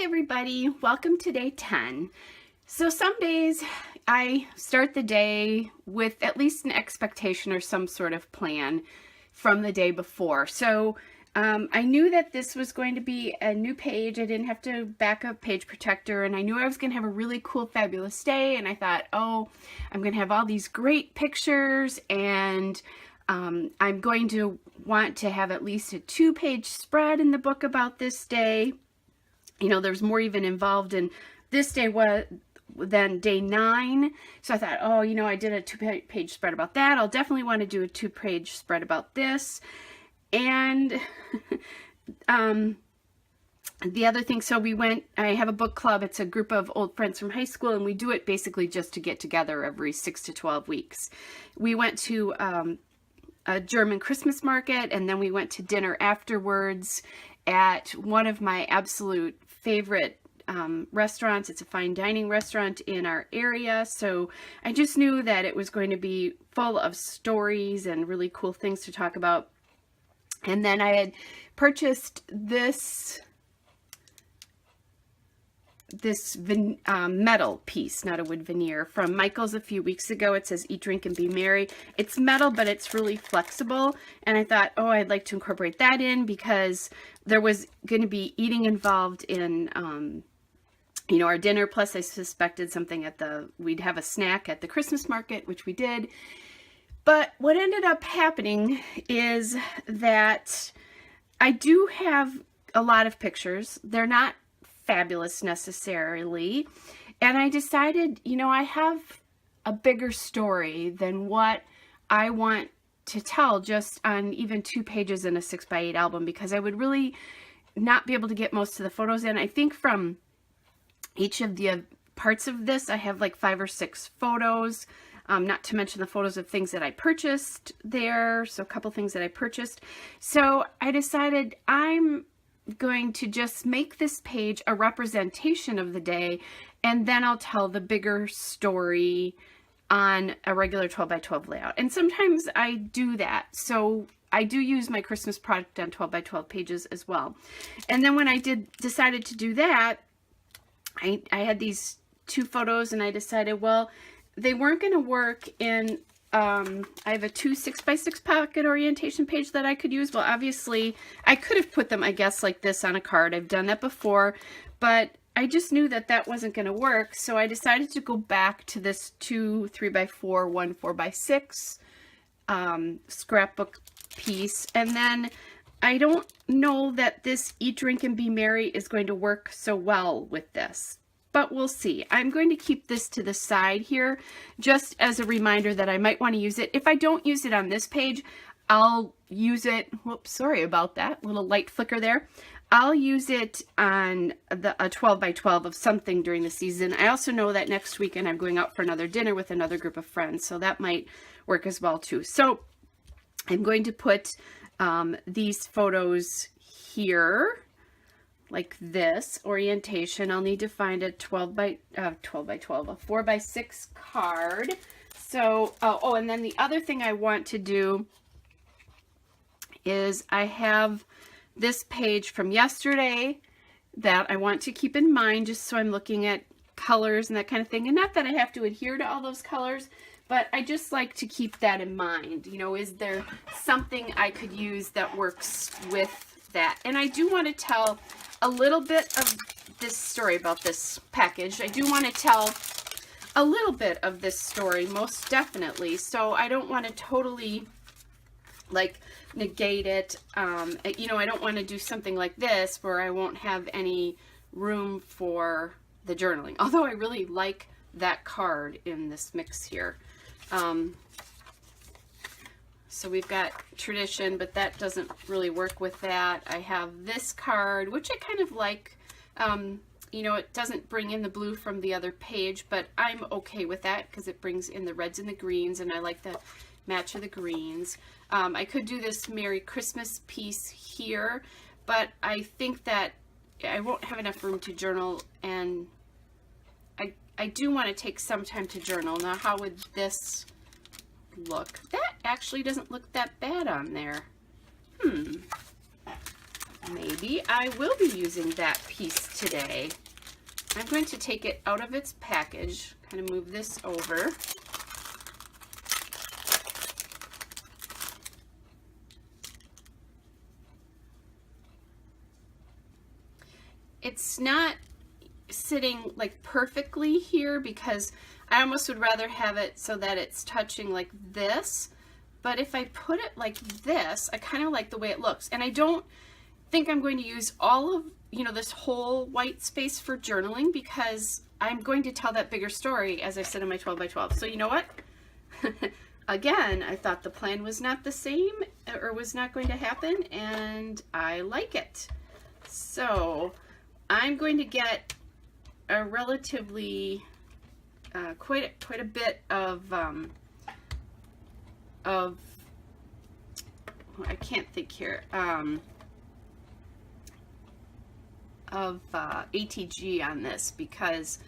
Hi everybody, welcome to day 10. So some days I start the day with at least an expectation or some sort of plan from the day before. So I knew that this was going to be a new page. I didn't have to back up page protector, and I knew I was going to have a really cool, fabulous day. And I thought, oh, I'm going to have all these great pictures, and I'm going to want to have at least a 2-page spread in the book about this day. You know, there's more even involved in this day than day 9. So I thought, oh, you know, I did a 2-page spread about that. I'll definitely want to do a 2-page spread about this. And the other thing, so I have a book club. It's a group of old friends from high school, and we do it basically just to get together every 6 to 12 weeks. We went to a German Christmas market, and then we went to dinner afterwards at one of my absolute favorite restaurants. It's a fine dining restaurant in our area. So I just knew that it was going to be full of stories and really cool things to talk about. And then I had purchased this metal piece, not a wood veneer, from Michael's a few weeks ago. It says Eat, Drink, and Be Merry. It's metal, but it's really flexible. And I thought, oh, I'd like to incorporate that in because there was going to be eating involved in, you know, our dinner. Plus, I suspected something we'd have a snack at the Christmas market, which we did. But what ended up happening is that I do have a lot of pictures. They're not fabulous necessarily. And I decided, you know, I have a bigger story than what I want to tell just on even 2 pages in a 6x8 album, because I would really not be able to get most of the photos in. I think from each of the parts of this, I have like 5 or 6 photos. Not to mention the photos of things that I purchased there. So a couple things that I purchased. So I decided I'm going to just make this page a representation of the day, and then I'll tell the bigger story on a regular 12x12 layout. And sometimes I do that. So I do use my Christmas product on 12x12 pages as well. And then when I decided to do that, I had these 2 photos, and I decided, well, they weren't going to work in, I have a 2 6x6 pocket orientation page that I could use. Well, obviously, I could have put them, I guess, like this on a card. I've done that before, but I just knew that that wasn't going to work. So I decided to go back to this 2 3x4, 1 4x6 scrapbook piece. And then I don't know that this Eat, Drink, and Be Merry is going to work so well with this, but we'll see. I'm going to keep this to the side here just as a reminder that I might want to use it. If I don't use it on this page, I'll use it, whoops, sorry about that, little light flicker there. I'll use it on a 12x12 of something during the season. I also know that next weekend I'm going out for another dinner with another group of friends, so that might work as well too. So I'm going to put these photos here, like this orientation. I'll need to find a 12x12, a 4x6 card. So, oh, and then the other thing I want to do is I have this page from yesterday that I want to keep in mind, just so I'm looking at colors and that kind of thing. And not that I have to adhere to all those colors, but I just like to keep that in mind. You know, is there something I could use that works with that? And I do want to tell a little bit of this story about this package. I do want to tell a little bit of this story, most definitely. So I don't want to totally like negate it. You know, I don't want to do something like this where I won't have any room for the journaling. Although I really like that card in this mix here. So we've got tradition, but that doesn't really work with that. I have this card, which I kind of like. You know, it doesn't bring in the blue from the other page, but I'm okay with that because it brings in the reds and the greens, and I like the match of the greens. I could do this Merry Christmas piece here, but I think that I won't have enough room to journal, and I do want to take some time to journal. Now, how would this look? That actually doesn't look that bad on there. maybe I will be using that piece today. I'm going to take it out of its package, kind of move this over. It's not sitting like perfectly here because I almost would rather have it so that it's touching like this. But if I put it like this, I kind of like the way it looks. And I don't think I'm going to use all of, you know, this whole white space for journaling because I'm going to tell that bigger story, as I said in my 12 by 12. So you know what? Again, I thought the plan was not the same or was not going to happen, and I like it. So I'm going to get a relatively quite a bit of I can't think here of ATG on this because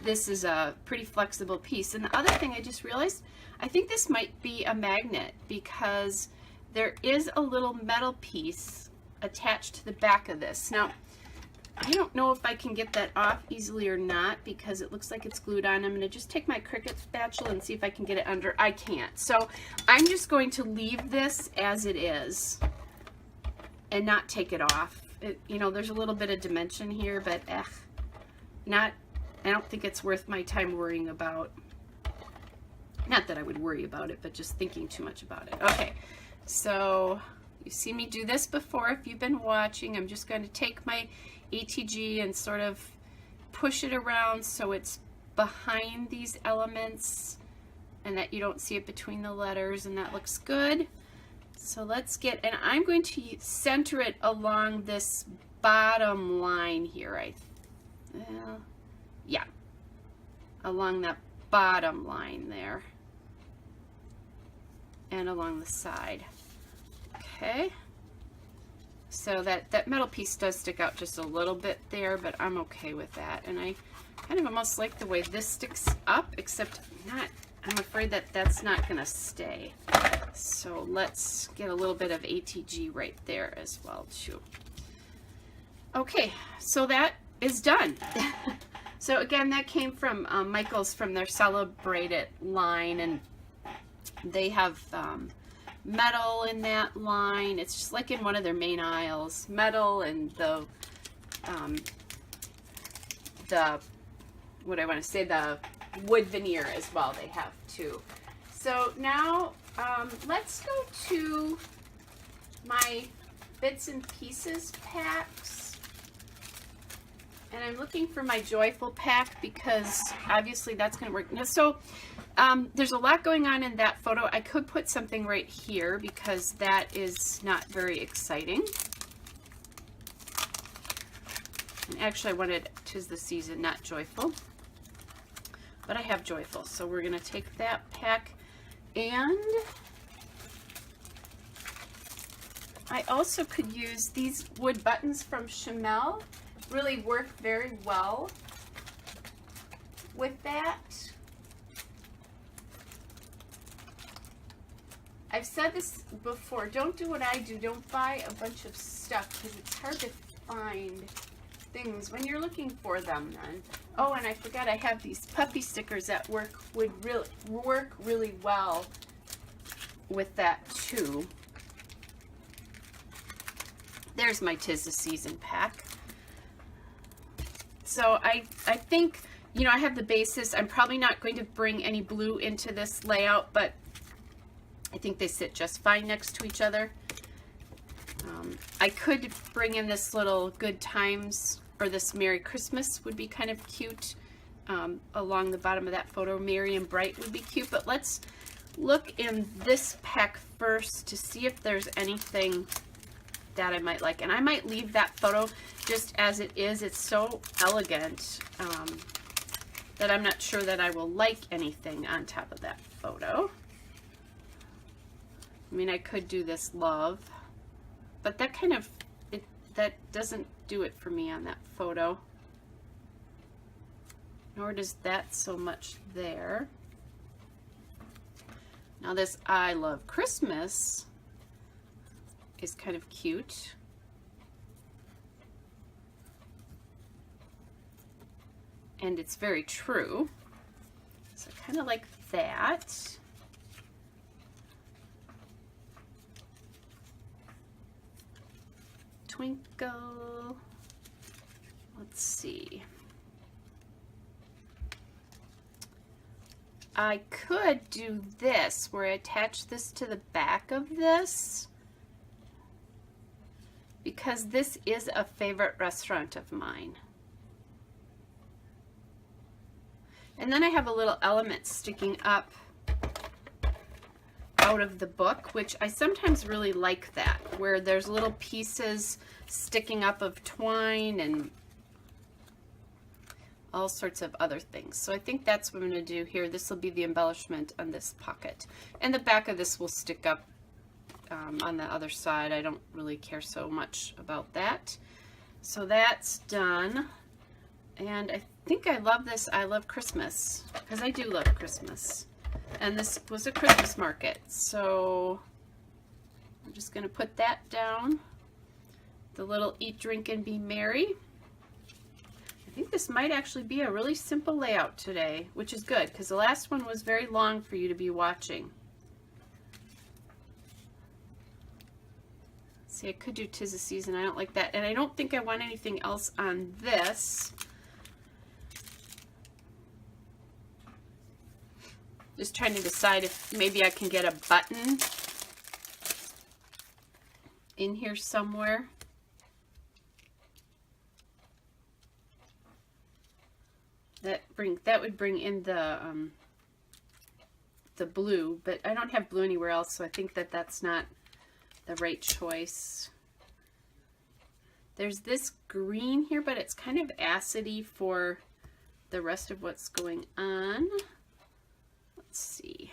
this is a pretty flexible piece. And the other thing I just realized, I think this might be a magnet because there is a little metal piece attached to the back of this. Now, I don't know if I can get that off easily or not because it looks like it's glued on. I'm going to just take my Cricut spatula and see if I can get it under. I can't. So I'm just going to leave this as it is and not take it off. You know, there's a little bit of dimension here, but I don't think it's worth my time worrying about. Not that I would worry about it, but just thinking too much about it. Okay, so you've seen me do this before if you've been watching. I'm just going to take my ATG and sort of push it around so it's behind these elements and that you don't see it between the letters, and that looks good. So let's get, and I'm going to center it along this bottom line here. Yeah, along that bottom line there and along the side. Okay. So that metal piece does stick out just a little bit there, but I'm okay with that. And I kind of almost like the way this sticks up, except I'm afraid that that's not going to stay. So let's get a little bit of ATG right there as well too. Okay, so that is done. So again, that came from Michael's, from their Celebrate It line, and they have metal in that line. It's just like in one of their main aisles, metal and the what I want to say, the wood veneer as well they have too. So now let's go to my bits and pieces packs, and I'm looking for my joyful pack because obviously that's going to work. Now, so there's a lot going on in that photo. I could put something right here because that is not very exciting. And actually I wanted 'Tis the Season, not Joyful. But I have Joyful, so we're going to take that pack. And I also could use these wood buttons from Chamel. Really work very well with that. I've said this before, don't do what I do. Don't buy a bunch of stuff because it's hard to find things when you're looking for them then. Oh, and I forgot I have these puppy stickers that would work really well with that too. There's my 'Tis the Season pack. So I think, you know, I have the basis. I'm probably not going to bring any blue into this layout, but I think they sit just fine next to each other. I could bring in this little Good Times, or this Merry Christmas would be kind of cute along the bottom of that photo. Merry and Bright would be cute, but let's look in this pack first to see if there's anything that I might like. And I might leave that photo just as it is. It's so elegant that I'm not sure that I will like anything on top of that photo. I mean, I could do this love, but that kind of, that doesn't do it for me on that photo. Nor does that so much there. Now this I Love Christmas is kind of cute. and it's very true. So kind of like that. Twinkle. Let's see. I could do this where I attach this to the back of this, because this is a favorite restaurant of mine. And then I have a little element sticking up out of the book, which I sometimes really like that, where there's little pieces sticking up of twine and all sorts of other things. So I think that's what I'm going to do here. This will be the embellishment on this pocket. And the back of this will stick up on the other side. I don't really care so much about that. So that's done. And I think I love this. I love Christmas, because I do love Christmas. And this was a Christmas market. So I'm just going to put that down. The little Eat, Drink, and Be Merry. I think this might actually be a really simple layout today, which is good, because the last one was very long for you to be watching. See, I could do 'Tis the Season. I don't like that. And I don't think I want anything else on this. Just trying to decide if maybe I can get a button in here somewhere. That would bring in the blue, but I don't have blue anywhere else, so I think that that's not the right choice. There's this green here, but it's kind of acidy for the rest of what's going on. Let's see.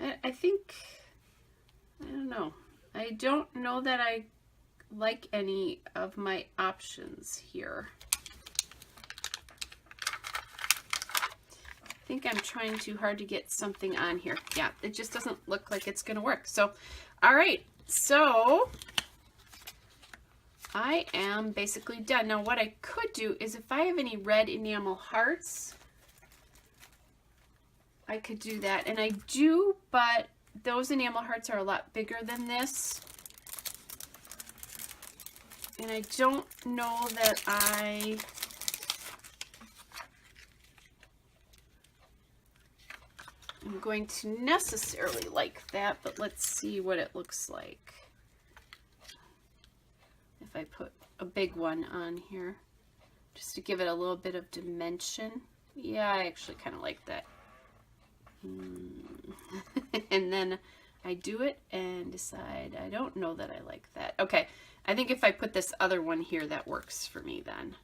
I think, I don't know. I don't know that I like any of my options here. I think I'm trying too hard to get something on here. Yeah, it just doesn't look like it's going to work. So, all right. So, I am basically done. Now, what I could do is if I have any red enamel hearts, I could do that. And I do, but those enamel hearts are a lot bigger than this. And I don't know that I'm going to necessarily like that, but let's see what it looks like if I put a big one on here, just to give it a little bit of dimension. Yeah, I actually kind of like that. And then I do it and decide I don't know that I like that. Okay, I think if I put this other one here, that works for me then.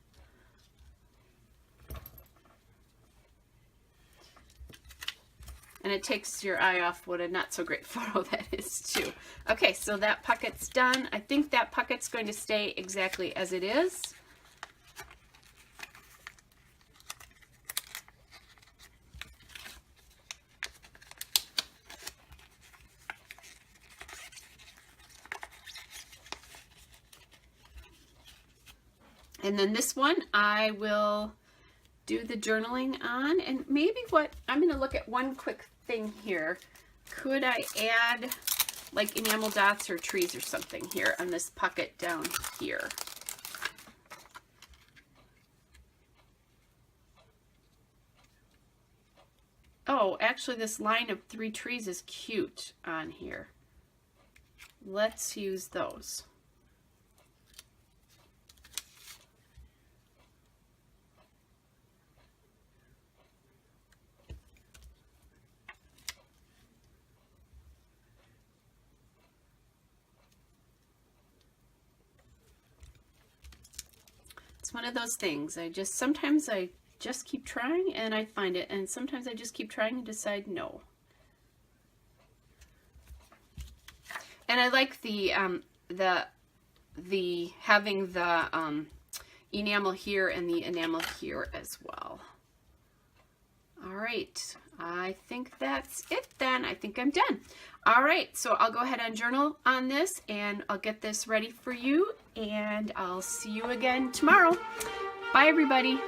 And it takes your eye off what a not so great photo that is too. Okay, so that pocket's done. I think that pocket's going to stay exactly as it is. And then this one I will do the journaling on, and maybe what I'm going to look at one quick thing here. Could I add like enamel dots or trees or something here on this pocket down here? Oh, actually this line of 3 trees is cute on here. Let's use those. One of those things. Sometimes I just keep trying and I find it, and sometimes I just keep trying and decide no. And I like the having the enamel here and the enamel here as well. All right, I think that's it then. I think I'm done. All right, so I'll go ahead and journal on this, and I'll get this ready for you, and I'll see you again tomorrow. Bye, everybody.